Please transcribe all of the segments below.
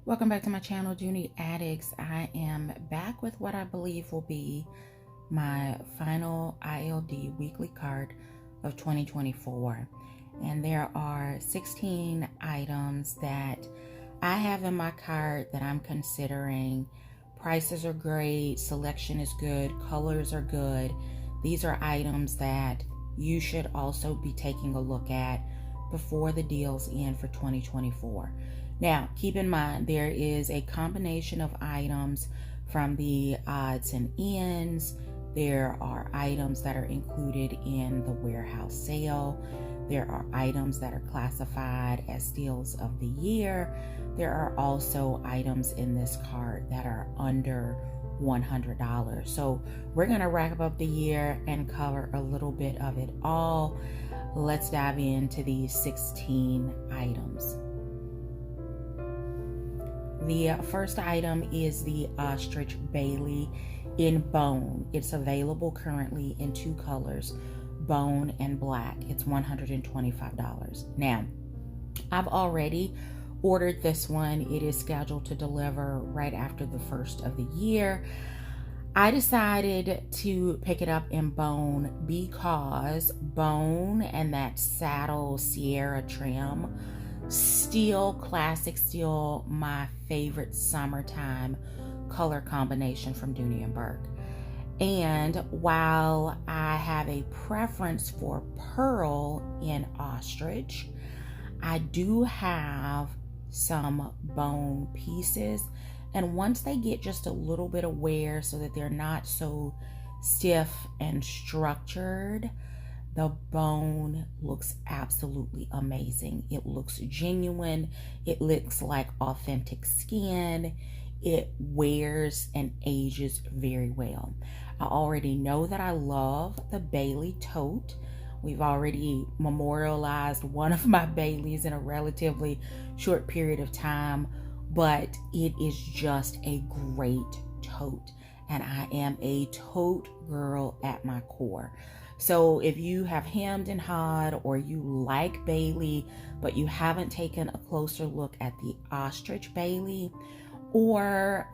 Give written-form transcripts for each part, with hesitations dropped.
Welcome back to my channel, Junie Addicts. I am back with what I believe will be my final ILD weekly card of 2024. And there are 16 items that I have in my card that I'm considering. Prices are great, selection is good, colors are good. These are items that you should also be taking a look at before the deals end for 2024. Now, keep in mind, there is a combination of items from the odds and ends. There are items that are included in the warehouse sale. There are items that are classified as steals of the year. There are also items in this card that are under $100. So we're going to wrap up the year and cover a little bit of it all. Let's dive into these 16 items. The first item is the Ostrich Bailey in bone. It's available currently in two colors, bone and black. It's $125. Now, I've already ordered this one. It is scheduled to deliver right after the first of the year. I decided to pick it up in bone because bone and that saddle Sierra trim, steel, classic steel, my favorite summertime color combination from Dooney & Bourke. And while I have a preference for pearl in ostrich, I do have some bone pieces. And once they get just a little bit of wear so that they're not so stiff and structured, the bone looks absolutely amazing. It looks genuine. It looks like authentic skin. It wears and ages very well. I already know that I love the Bailey tote. We've already memorialized one of my Baileys in a relatively short period of time, but it is just a great tote. And I am a tote girl at my core. So if you have hemmed and hawed, or you like Bailey, but you haven't taken a closer look at the Ostrich Bailey, or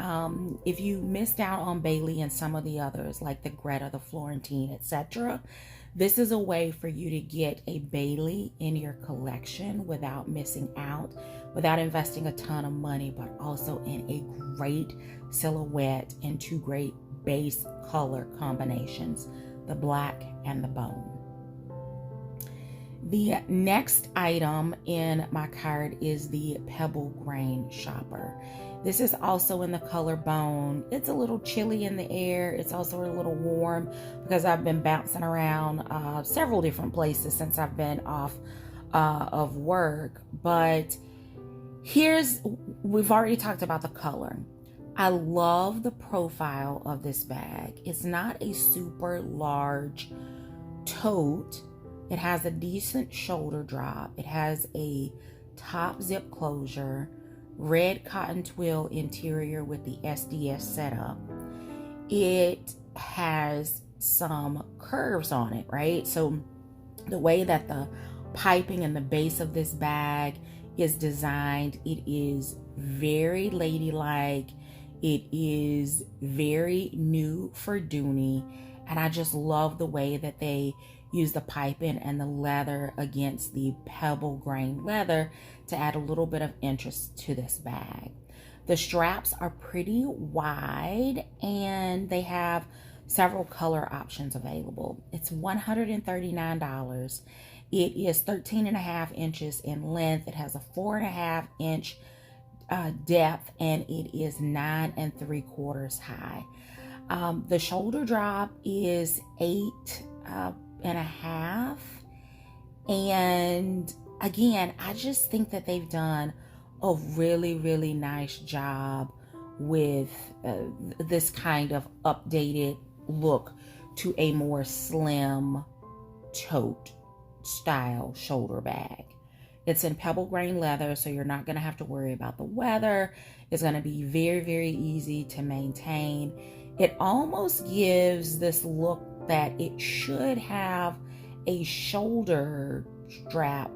if you missed out on Bailey and some of the others like the Gretta, the Florentine, etc., this is a way for you to get a Bailey in your collection without missing out, without investing a ton of money, but also in a great silhouette and two great base color combinations, the black and the bone. The next item in my card is the Pebble Grain Shopper. This is also in the color bone. It's a little chilly in the air. It's also a little warm because I've been bouncing around several different places since I've been off of work. But we've already talked about the color. I love the profile of this bag. It's not a super large tote. It has a decent shoulder drop. It has a top zip closure, red cotton twill interior with the SDS setup. It has some curves on it, right? So the way that the piping and the base of this bag is designed, it is very ladylike. It is very new for Dooney, and I just love the way that they use the piping and the leather against the pebble grain leather to add a little bit of interest to this bag. The straps are pretty wide and they have several color options available. It's $139. It is 13.5 inches in length. It has a 4.5 inch depth, and it is 9 3/4 high. The shoulder drop is 8.5, and again, I just think that they've done a really nice job with this kind of updated look to a more slim tote style shoulder bag. It's in pebble grain leather, so you're not going to have to worry about the weather. It's going to be very easy to maintain. It almost gives this look that it should have a shoulder strap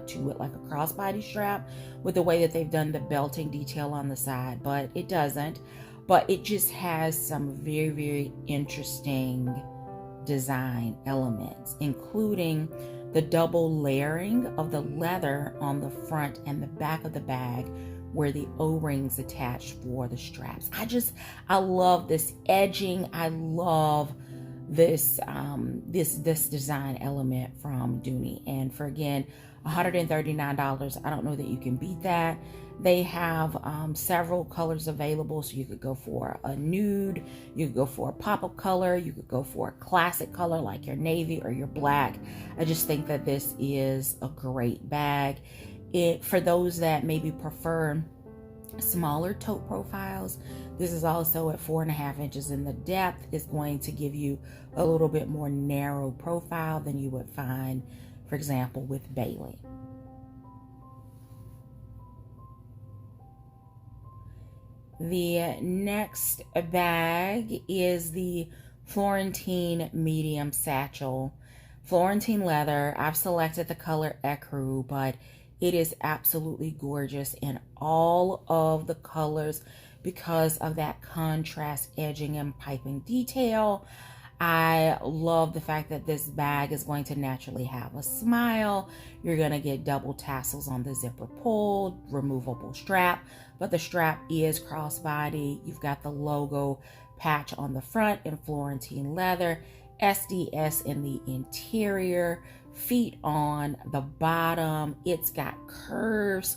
to it, like a crossbody strap, with the way that they've done the belting detail on the side, but it doesn't. But it just has some very, very interesting design elements, including the double layering of the leather on the front and the back of the bag, where the O-rings attached for the straps. I love this edging. I love this this design element from Dooney. And for, again, $139, I don't know that you can beat that. They have several colors available, so you could go for a nude, you could go for a pop-up color, you could go for a classic color like your navy or your black. I just think that this is a great bag. For those that maybe prefer smaller tote profiles, this is also at 4.5 inches, and the depth is going to give you a little bit more narrow profile than you would find, for example, with Bailey. The next bag is the Florentine medium satchel. Florentine leather. I've selected the color ecru, but it is absolutely gorgeous in all of the colors because of that contrast edging and piping detail. I love the fact that this bag is going to naturally have a smile. You're going to get double tassels on the zipper pull, removable strap, but the strap is crossbody. You've got the logo patch on the front in Florentine leather, SDS in the interior, feet on the bottom. It's got curves.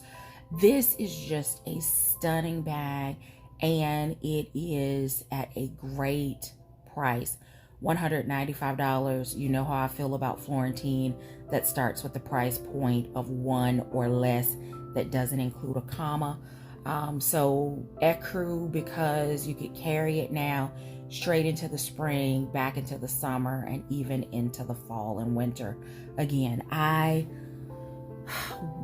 This is just a stunning bag, and it is at a great price. $195. You know how I feel about Florentine. That starts with the price point of 1 or less. That doesn't include a comma. So ecru, because you could carry it now straight into the spring, back into the summer, and even into the fall and winter. Again,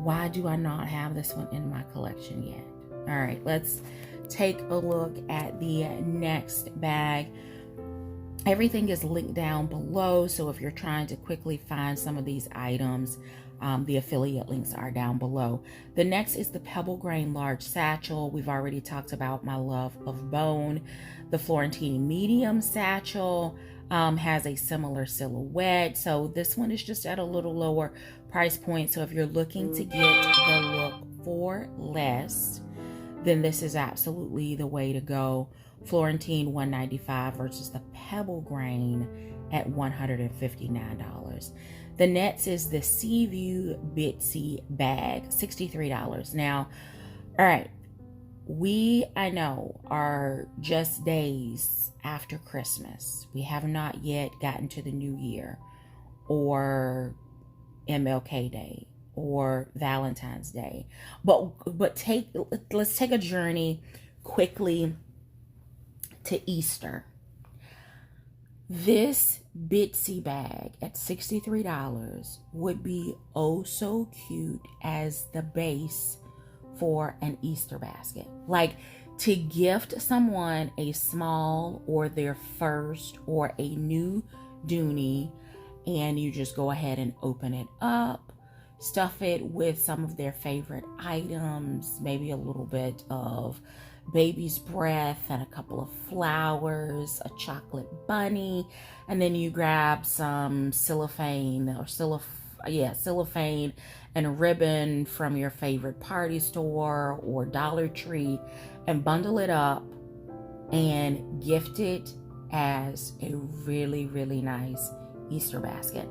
why do I not have this one in my collection yet? All right, let's take a look at the next bag. Everything is linked down below, so if you're trying to quickly find some of these items, the affiliate links are down below. The next is the Pebble Grain Large Satchel. We've already talked about my love of bone. The Florentine Medium Satchel has a similar silhouette, so this one is just at a little lower price point. So if you're looking to get the look for less, then this is absolutely the way to go. Florentine $195 versus the Pebble Grain at $159. The next is the Seaview Bitsy bag, $63. Now, all right, I know, are just days after Christmas. We have not yet gotten to the new year or MLK Day or Valentine's Day, but let's take a journey quickly to Easter. This Bitsy bag at $63 would be oh so cute as the base for an Easter basket. Like, to gift someone a small or their first or a new Dooney, and you just go ahead and open it up, stuff it with some of their favorite items, maybe a little bit of baby's breath and a couple of flowers, a chocolate bunny, and then you grab some cellophane and ribbon from your favorite party store or Dollar Tree and bundle it up and gift it as a really, really nice Easter basket.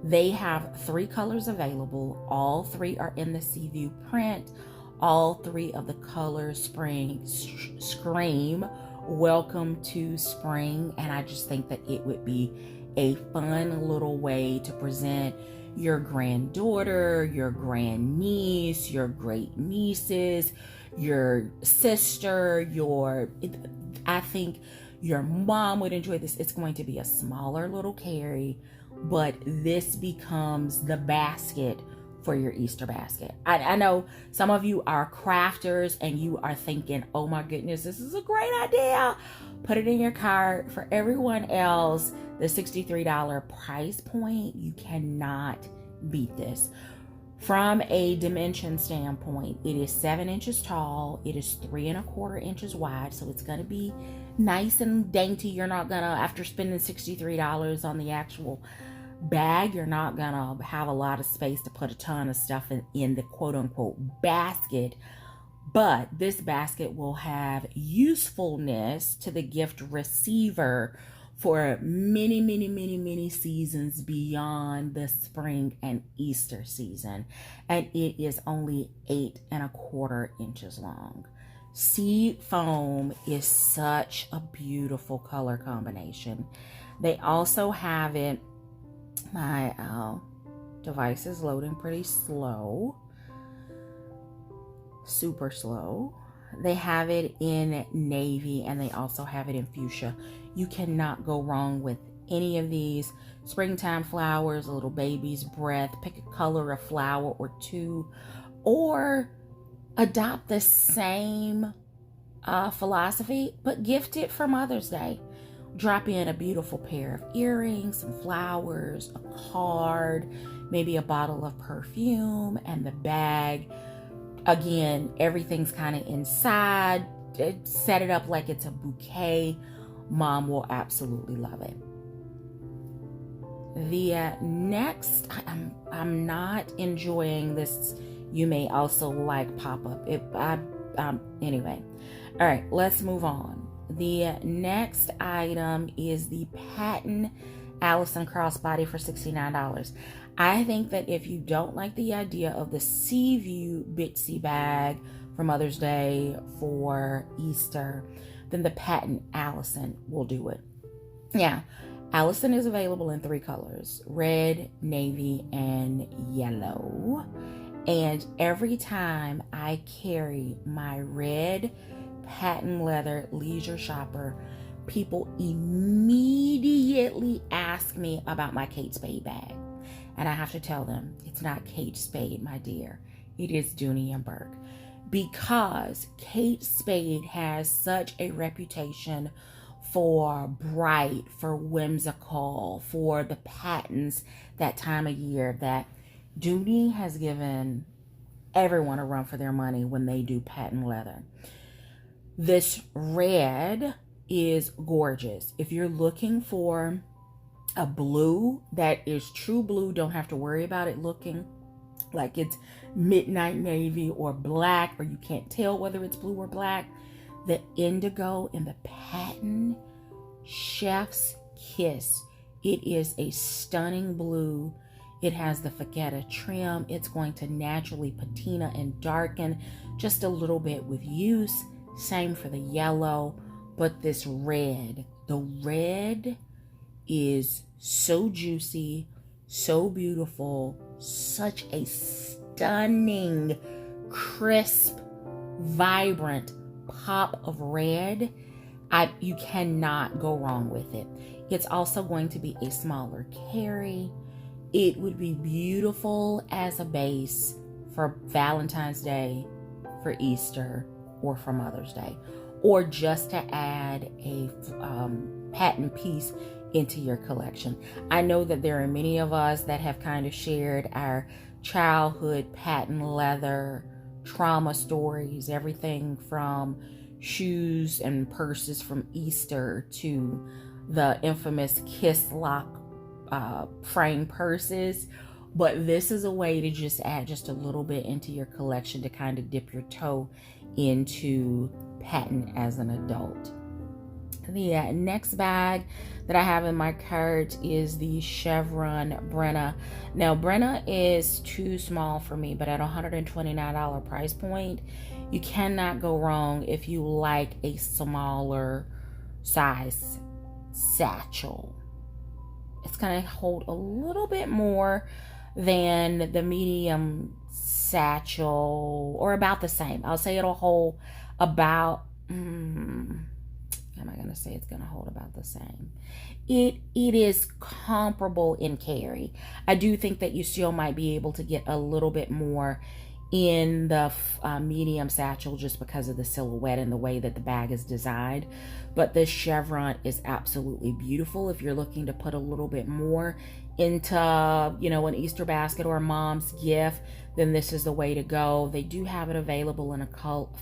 They have 3 colors available. All 3 are in the Seaview print. All 3 of the colors scream welcome to spring, and I just think that it would be a fun little way to present your granddaughter, your grandniece, your great nieces, your sister, I think your mom would enjoy this. It's going to be a smaller little carry, but this becomes the basket for your Easter basket. I know some of you are crafters and you are thinking, oh my goodness, this is a great idea. Put it in your cart. For everyone else, the $63 price point, you cannot beat this. From a dimension standpoint, it is 7 inches tall. It is 3¼ inches wide. So it's going to be nice and dainty. You're not going to, after spending $63 on the actual bag, you're not going to have a lot of space to put a ton of stuff in the quote unquote basket. But this basket will have usefulness to the gift receiver for many, many, many, many seasons beyond the spring and Easter season. And it is only 8¼ inches long. Sea foam is such a beautiful color combination. They also have it, my device is loading pretty slow, super slow. They have it in navy and they also have it in fuchsia. You cannot go wrong with any of these. Springtime flowers, a little baby's breath, pick a color of flower or two, or adopt the same philosophy, but gift it for Mother's Day. Drop in a beautiful pair of earrings, some flowers, a card, maybe a bottle of perfume, and the bag. Again, everything's kind of inside. Set it up like it's a bouquet. Mom will absolutely love it. The next, I'm not enjoying this. You may also like pop-up. Anyway. All right, let's move on. The next item is the patent Allison Crossbody for $69. I think that if you don't like the idea of the Seaview bitsy bag for Mother's Day, for Easter, then the patent Allison will do it. Yeah, Allison is available in 3 colors: red, navy, and yellow. And every time I carry my red patent leather leisure shopper, people immediately ask me about my Kate Spade bag. And I have to tell them, it's not Kate Spade, my dear. It is Dooney and Burke. Because Kate Spade has such a reputation for bright, for whimsical, for the patents that time of year, that Dooney has given everyone a run for their money when they do patent leather. This red is gorgeous. If you're looking for a blue that is true blue, don't have to worry about it looking like it's midnight navy or black, or you can't tell whether it's blue or black, the indigo in the patent chef's kiss. It is a stunning blue. It has the fuchsia trim. It's going to naturally patina and darken just a little bit with use. Same for the yellow. But this red, the red is so juicy, so beautiful, such a stunning, crisp, vibrant pop of red. You cannot go wrong with it. It's also going to be a smaller carry. It would be beautiful as a base for Valentine's Day, for Easter, or for Mother's Day, or just to add a patent piece into your collection. I know that there are many of us that have kind of shared our childhood patent leather trauma stories, everything from shoes and purses from Easter to the infamous Kiss Lock frame purses. But this is a way to just add just a little bit into your collection to kind of dip your toe into patent as an adult. The next bag that I have in my cart is the Chevron brenna. Now, brenna is too small for me, but at $129 price point, you cannot go wrong if you like a smaller size satchel. It's going to hold a little bit more than the medium satchel, or about the same. I'll say it'll hold about, am I going to say it's going to hold about the same? It is comparable in carry. I do think that you still might be able to get a little bit more in the medium satchel just because of the silhouette and the way that the bag is designed. But this Chevron is absolutely beautiful if you're looking to put a little bit more into, an Easter basket or a mom's gift. then this is the way to go. They do have it available in a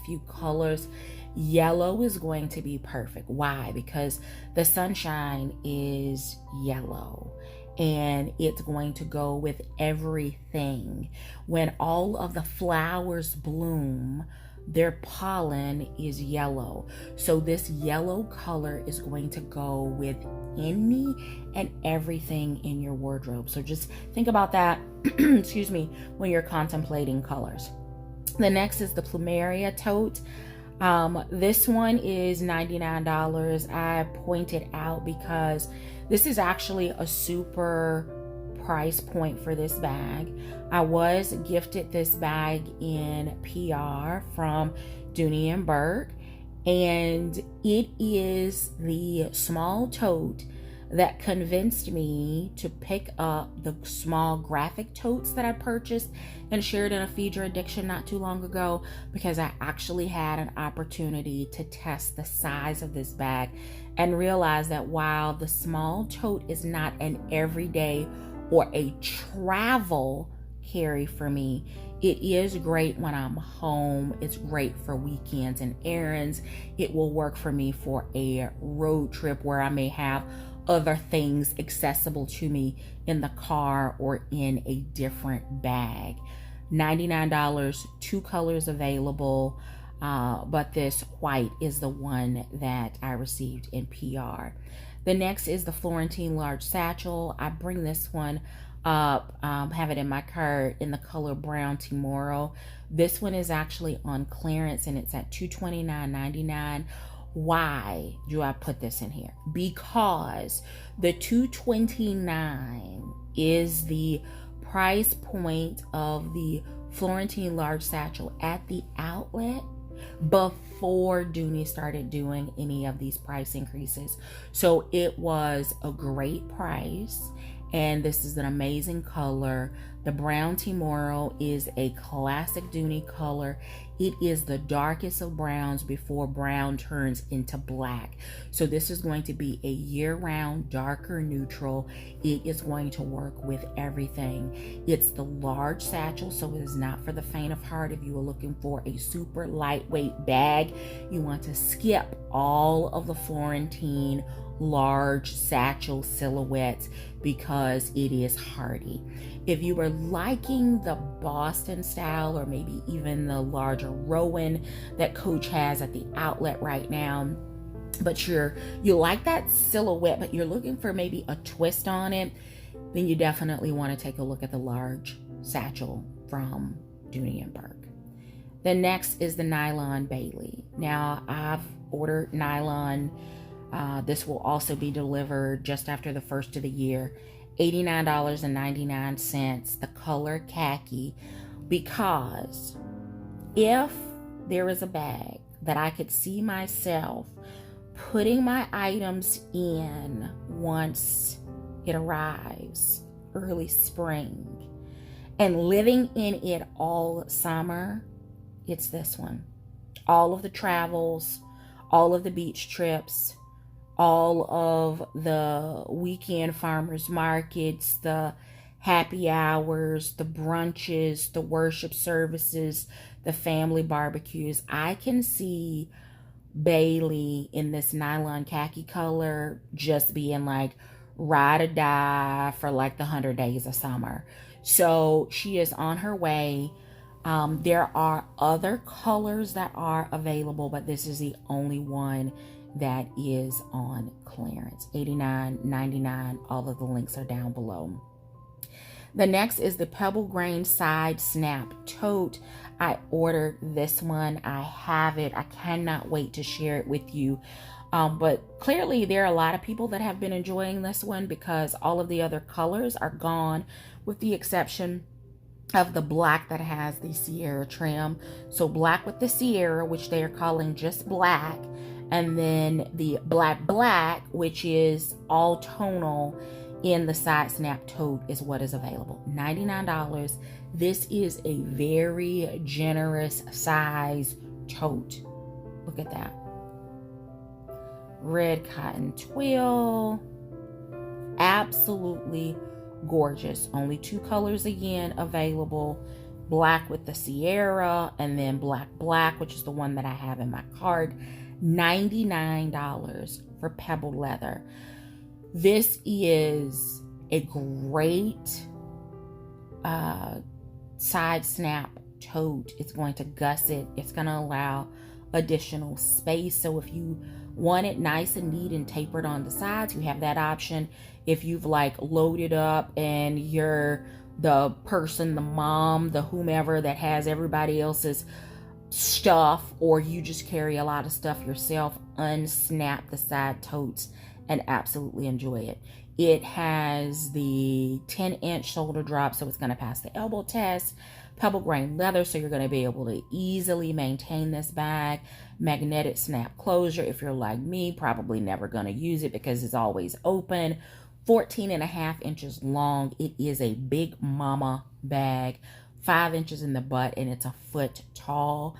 few colors. Yellow is going to be perfect. Why? Because the sunshine is yellow, and it's going to go with everything. When all of the flowers bloom, their pollen is yellow. So this yellow color is going to go with any and everything in your wardrobe. So just think about that, excuse me, when you're contemplating colors. The next is the Plumeria tote. This one is $99. I pointed out because this is actually a super price point for this bag. I was gifted this bag in PR from Dooney & Bourke, and it is the small tote that convinced me to pick up the small graphic totes that I purchased and shared in a Feed Your Addiction not too long ago, because I actually had an opportunity to test the size of this bag and realized that while the small tote is not an everyday or a travel carry for me, it is great when I'm home. It's great for weekends and errands. It will work for me for a road trip where I may have other things accessible to me in the car or in a different bag. $99, 2 colors available, but this white is the one that I received in PR. The next is the Florentine large satchel. I bring this one up, have it in my cart in the color brown Timoro. This one is actually on clearance and it's at $229.99. Why do I put this in here? Because the $229 is the price point of the Florentine large satchel at the outlet before Dooney started doing any of these price increases. So it was a great price, and this is an amazing color. The brown Timoro is a classic Dooney color. It is the darkest of browns before brown turns into black. So this is going to be a year-round darker neutral. It is going to work with everything. It's the large satchel, so it is not for the faint of heart. If you are looking for a super lightweight bag, you want to skip all of the Florentine large satchel silhouettes because it is hardy. If you are liking the Boston style, or maybe even the larger Rowan that Coach has at the outlet right now, but you like that silhouette, but you're looking for maybe a twist on it, then you definitely want to take a look at the large satchel from Dooney & Bourke. The next is the Nylon Bailey. Now, I've ordered nylon. This will also be delivered just after the first of the year. $89.99, the color khaki, because if there is a bag that I could see myself putting my items in once it arrives early spring and living in it all summer, it's this one. All of the travels, all of the beach trips, all of the weekend farmers markets, the happy hours, the brunches, the worship services, the family barbecues. I can see Bailey in this nylon khaki color just being like ride or die for like the 100 days of summer. So she is on her way. There are other colors that are available, but this is the only one that is on clearance. $89.99. All of the links are down below. The next is the Pebble Grain Side Snap Tote. I ordered this one. I have it. I cannot wait to share it with you. But clearly there are a lot of people that have been enjoying this one because all of the other colors are gone, with the exception of the black that has the Sierra trim. So black with the Sierra, which they are calling just black, and then the black, which is all tonal in the side snap tote, is what is available. $99. This is a very generous size tote. Look at that. Red cotton twill. Absolutely gorgeous. Only 2 colors again available. black with the Sierra, and then black, which is the one that I have in my cart. $99 for Pebble leather. This is a great side snap tote. It's going to gusset. It's going to allow additional space. So if you want it nice and neat and tapered on the sides, you have that option. If you've like loaded up and you're the person, the mom, the whomever that has everybody else's stuff, or you just carry a lot of stuff yourself, unsnap the side totes and absolutely enjoy it. It has the 10-inch shoulder drop, so it's going to pass the elbow test. Pebble grain leather, so you're going to be able to easily maintain this bag. Magnetic snap closure. If you're like me, probably never going to use it because it's always open. 14.5 inches long. It is a big mama bag. 5 inches in the butt, and it's a foot tall.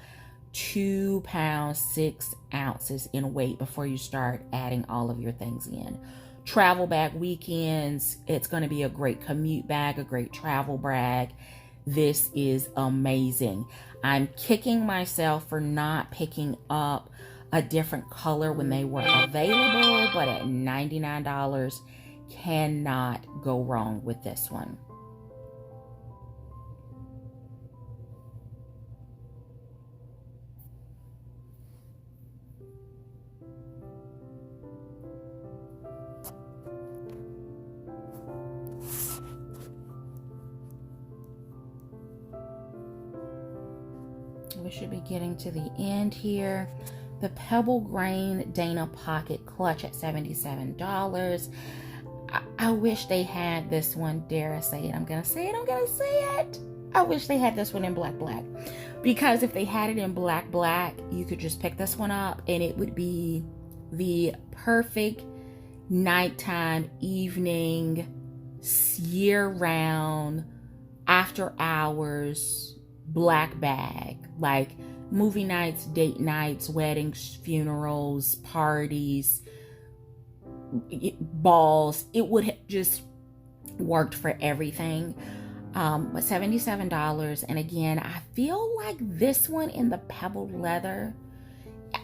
2 pounds 6 ounces in weight before you start adding all of your things in. Travel bag weekends. It's going to be a great commute bag, a great travel bag. This is amazing. I'm kicking myself for not picking up a different color when they were available, but at $99, cannot go wrong with this one. We should be getting to the end here. The Pebble Grain Dana Pocket Clutch at $77. I wish they had this one. Dare I say it? I'm gonna say it. I wish they had this one in black, because if they had it in black, you could just pick this one up and it would be the perfect nighttime, evening, year-round, after hours black bag. Like movie nights, date nights, weddings, funerals, parties, balls. It would have just worked for everything. But $77. And again, I feel like this one in the Pebble leather,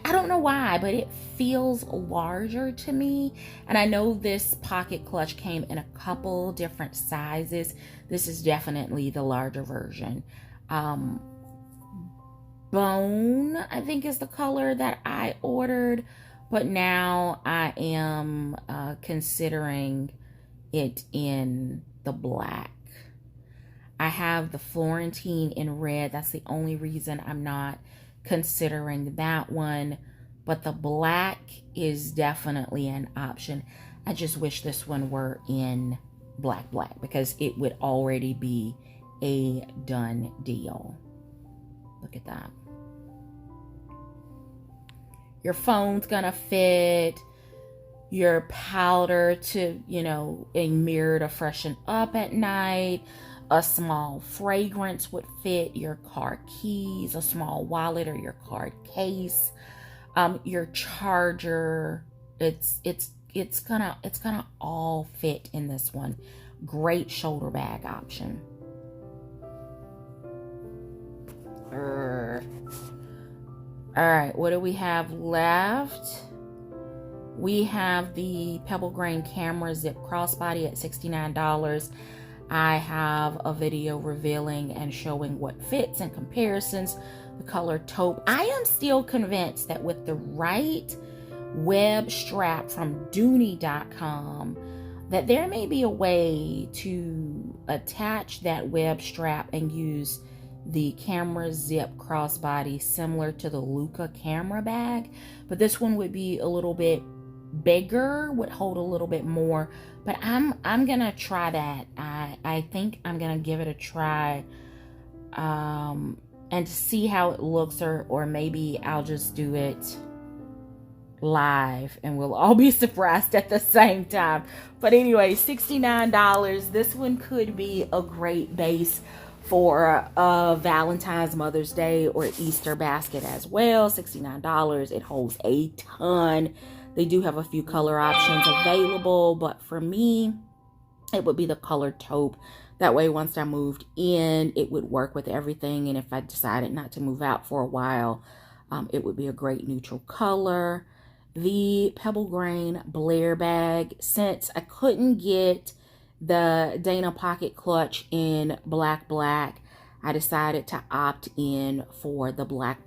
I don't know why, but it feels larger to me. And I know this pocket clutch came in a couple different sizes. This is definitely the larger version. Bone, I think, is the color that I ordered, but now I am considering it in the black. I have the Florentine in red. That's the only reason I'm not considering that one, but the black is definitely an option. I just wish this one were in black because it would already be a done deal. Look at that. Your phone's gonna fit, your powder to, a mirror to freshen up at night, a small fragrance would fit, your car keys, a small wallet or your card case, your charger. It's gonna all fit in this one. Great shoulder bag option. All right, what do we have left? We have the Pebble Grain Camera Zip Crossbody at $69. I have a video revealing and showing what fits and comparisons. The color taupe. I am still convinced that with the right web strap from Dooney.com, that there may be a way to attach that web strap and use the camera zip crossbody similar to the Lucca camera bag, but this one would be a little bit bigger, would hold a little bit more. But I'm gonna try that. I think I'm gonna give it a try, and to see how it looks, or maybe I'll just do it live and we'll all be surprised at the same time. But anyway, $69. This one could be a great base for a Valentine's, Mother's Day, or Easter basket as well. $69. It holds a ton. They do have a few color options available, but for me, it would be the color taupe. That way, once I moved in, it would work with everything. And if I decided not to move out for a while, it would be a great neutral color. The Pebble Grain Blair bag, since I couldn't get the Dana Pocket Clutch in black, I decided to opt in for the black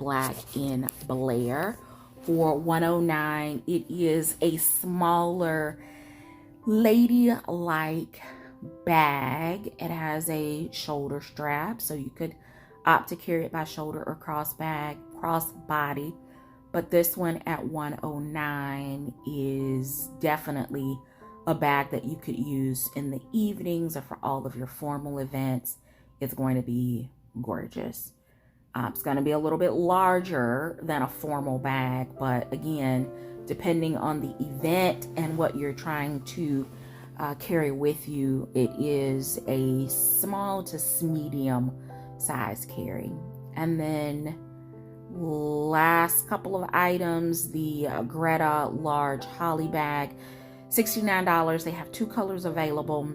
in Blair for $109. It is a smaller ladylike bag. It has a shoulder strap, so you could opt to carry it by shoulder or crossbody. But this one at $109 is definitely a bag that you could use in the evenings or for all of your formal events. It's going to be gorgeous. It's going to be a little bit larger than a formal bag, but again, depending on the event and what you're trying to carry with you, it is a small to medium size carry. And then last couple of items, the Gretta large holly bag, $69. They have 2 colors available.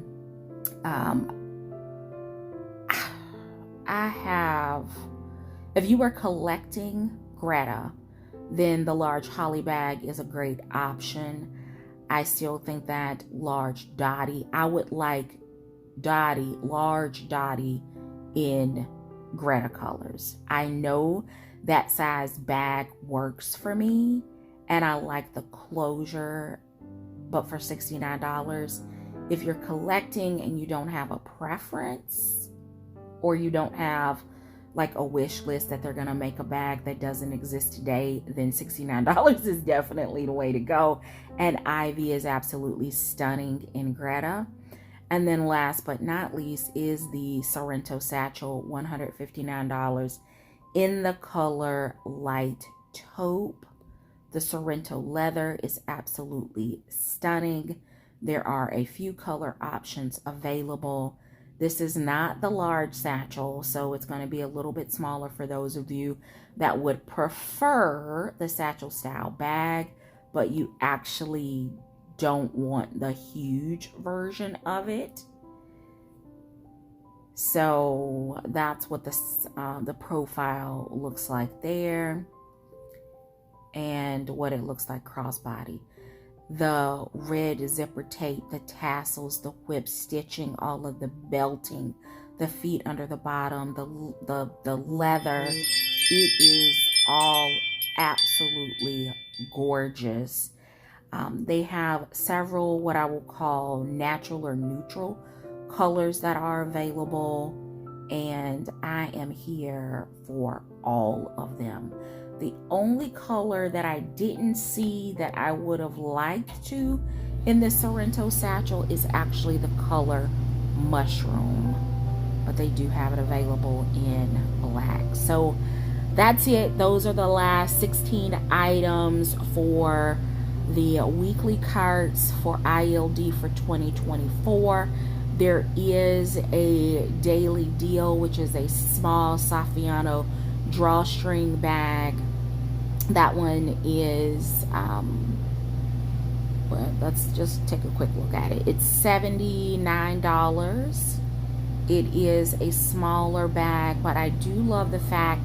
If you are collecting Gretta, then the large holly bag is a great option. I still think that large Dottie, I would like large Dottie in Gretta colors. I know that size bag works for me and I like the closure, but for $69, if you're collecting and you don't have a preference, or you don't have like a wish list that they're gonna make a bag that doesn't exist today, then $69 is definitely the way to go. And Ivy is absolutely stunning in Gretta. And then last but not least is the Sorrento satchel, $159 in the color light taupe. The Sorrento leather is absolutely stunning. There are a few color options available. This is not the large satchel, so it's going to be a little bit smaller for those of you that would prefer the satchel style bag, but you actually don't want the huge version of it. So that's what the profile looks like there, and what it looks like crossbody. The red zipper tape, the tassels, the whip stitching, all of the belting, the feet under the bottom, the leather, it is all absolutely gorgeous. They have several what I will call natural or neutral colors that are available, and I am here for all of them. The only color that I didn't see that I would have liked to in this Sorrento satchel is actually the color mushroom, but they do have it available in black. So that's it. Those are the last 16 items for the weekly carts for ILD for 2024. There is a daily deal, which is a small Saffiano drawstring bag. That one is, well, let's just take a quick look at it. It's $79. It is a smaller bag, but I do love the fact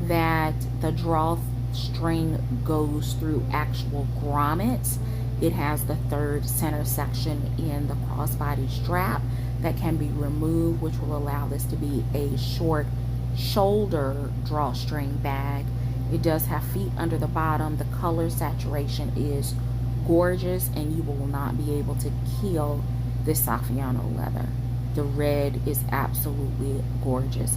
that the drawstring goes through actual grommets. It has the third center section in the crossbody strap that can be removed, which will allow this to be a short shoulder drawstring bag. It does have feet under the bottom. The color saturation is gorgeous, and you will not be able to kill this Saffiano leather. The red is absolutely gorgeous.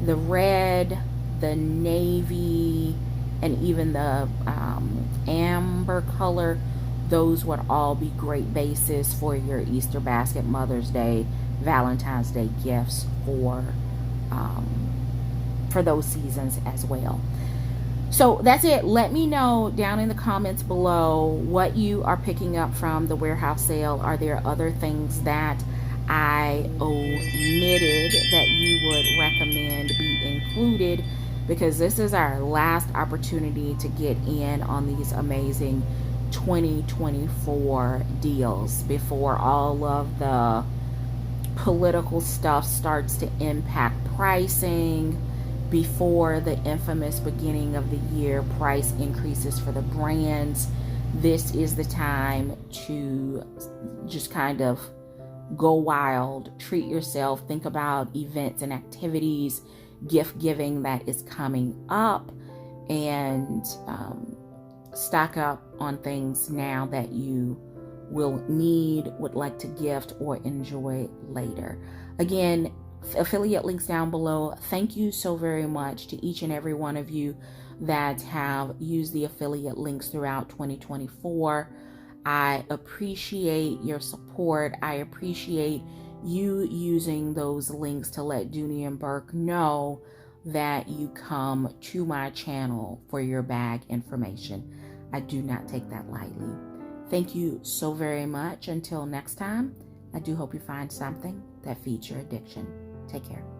The red, the navy, and even the amber color, those would all be great bases for your Easter basket, Mother's Day, Valentine's Day gifts for those seasons as well. So that's it. Let me know down in the comments below what you are picking up from the warehouse sale. Are there other things that I omitted that you would recommend be included? Because this is our last opportunity to get in on these amazing 2024 deals before all of the political stuff starts to impact pricing, before the infamous beginning of the year price increases for the brands, this is the time to just kind of go wild, treat yourself, think about events and activities, gift giving that is coming up, and stock up on things now that you will need, would like to gift, or enjoy later. Again, affiliate links down below. Thank you so very much to each and every one of you that have used the affiliate links throughout 2024. I appreciate your support. I appreciate you using those links to let Dooney and Burke know that you come to my channel for your bag information. I do not take that lightly. Thank you so very much. Until next time, I do hope you find something that feeds your addiction. Take care.